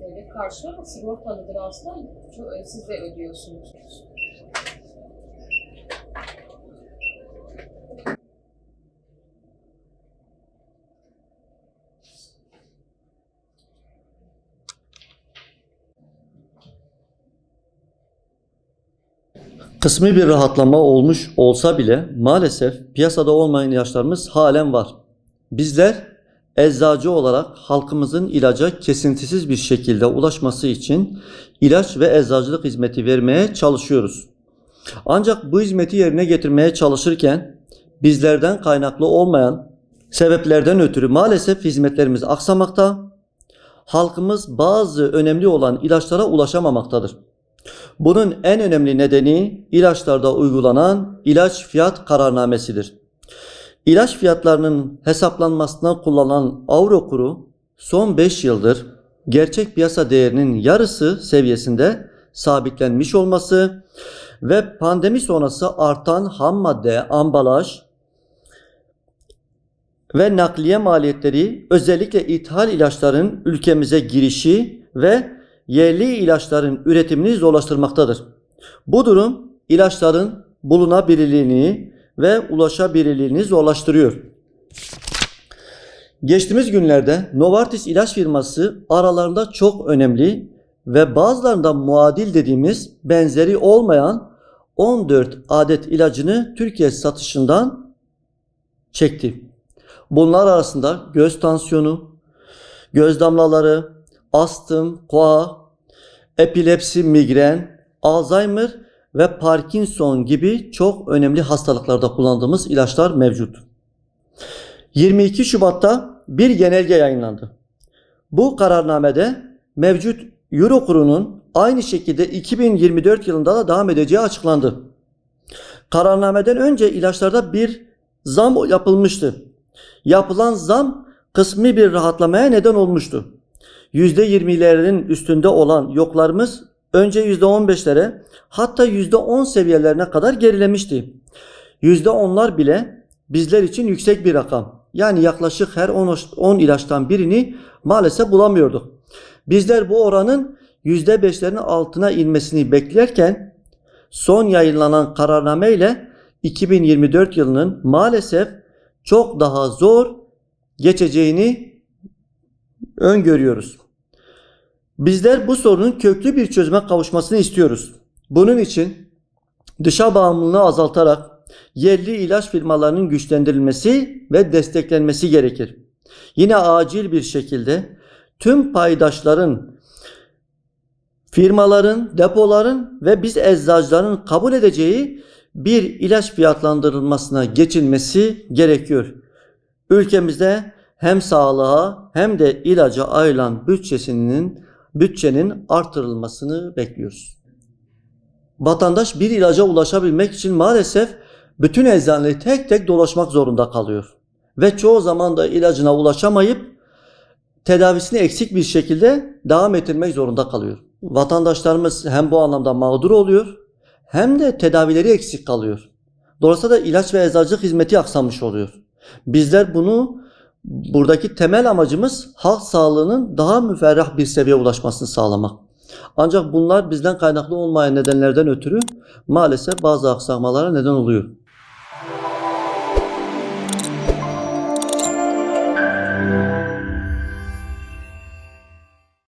Devlet karşılıyor ama sigortalıdır aslında. Siz de ödüyorsunuz. Kısmi bir rahatlama olmuş olsa bile maalesef piyasada olmayan ilaçlarımız halen var. Bizler eczacı olarak halkımızın ilaca kesintisiz bir şekilde ulaşması için ilaç ve eczacılık hizmeti vermeye çalışıyoruz. Ancak bu hizmeti yerine getirmeye çalışırken bizlerden kaynaklı olmayan sebeplerden ötürü maalesef hizmetlerimiz aksamakta, halkımız bazı önemli olan ilaçlara ulaşamamaktadır. Bunun en önemli nedeni ilaçlarda uygulanan ilaç fiyat kararnamesidir. İlaç fiyatlarının hesaplanmasına kullanılan avro kuru son 5 yıldır gerçek piyasa değerinin yarısı seviyesinde sabitlenmiş olması ve pandemi sonrası artan ham madde, ambalaj ve nakliye maliyetleri özellikle ithal ilaçların ülkemize girişi ve yerli ilaçların üretimini zorlaştırmaktadır. Bu durum ilaçların bulunabilirliğini ve ulaşabilirliğini zorlaştırıyor. Geçtiğimiz günlerde Novartis ilaç firması aralarında çok önemli ve bazılarında muadil dediğimiz benzeri olmayan 14 adet ilacını Türkiye satışından çekti. Bunlar arasında göz tansiyonu, göz damlaları, astım, koa, epilepsi, migren, Alzheimer ve Parkinson gibi çok önemli hastalıklarda kullandığımız ilaçlar mevcut. 22 Şubat'ta bir genelge yayınlandı. Bu kararnamede mevcut euro kurunun aynı şekilde 2024 yılında da devam edeceği açıklandı. Kararnameden önce ilaçlarda bir zam yapılmıştı. Yapılan zam kısmi bir rahatlamaya neden olmuştu. %20'lerin üstünde olan yoklarımız önce %15'lere hatta %10 seviyelerine kadar gerilemişti. %10'lar bile bizler için yüksek bir rakam. Yani yaklaşık her 10 ilaçtan birini maalesef bulamıyorduk. Bizler bu oranın %5'lerin altına inmesini beklerken son yayınlanan kararname ile 2024 yılının maalesef çok daha zor geçeceğini öngörüyoruz. Bizler bu sorunun köklü bir çözüme kavuşmasını istiyoruz. Bunun için dışa bağımlılığı azaltarak yerli ilaç firmalarının güçlendirilmesi ve desteklenmesi gerekir. Yine acil bir şekilde tüm paydaşların, firmaların, depoların ve biz eczacıların kabul edeceği bir ilaç fiyatlandırılmasına geçilmesi gerekiyor. Ülkemizde hem sağlığa hem de ilaca ayrılan bütçenin artırılmasını bekliyoruz. Vatandaş bir ilaca ulaşabilmek için maalesef bütün eczaneleri tek tek dolaşmak zorunda kalıyor. Ve çoğu zaman da ilacına ulaşamayıp tedavisini eksik bir şekilde devam ettirmek zorunda kalıyor. Vatandaşlarımız hem bu anlamda mağdur oluyor hem de tedavileri eksik kalıyor. Dolayısıyla da ilaç ve eczacılık hizmeti aksamış oluyor. Bizler buradaki temel amacımız halk sağlığının daha müferrah bir seviyeye ulaşmasını sağlamak. Ancak bunlar bizden kaynaklı olmayan nedenlerden ötürü maalesef bazı aksamalara neden oluyor.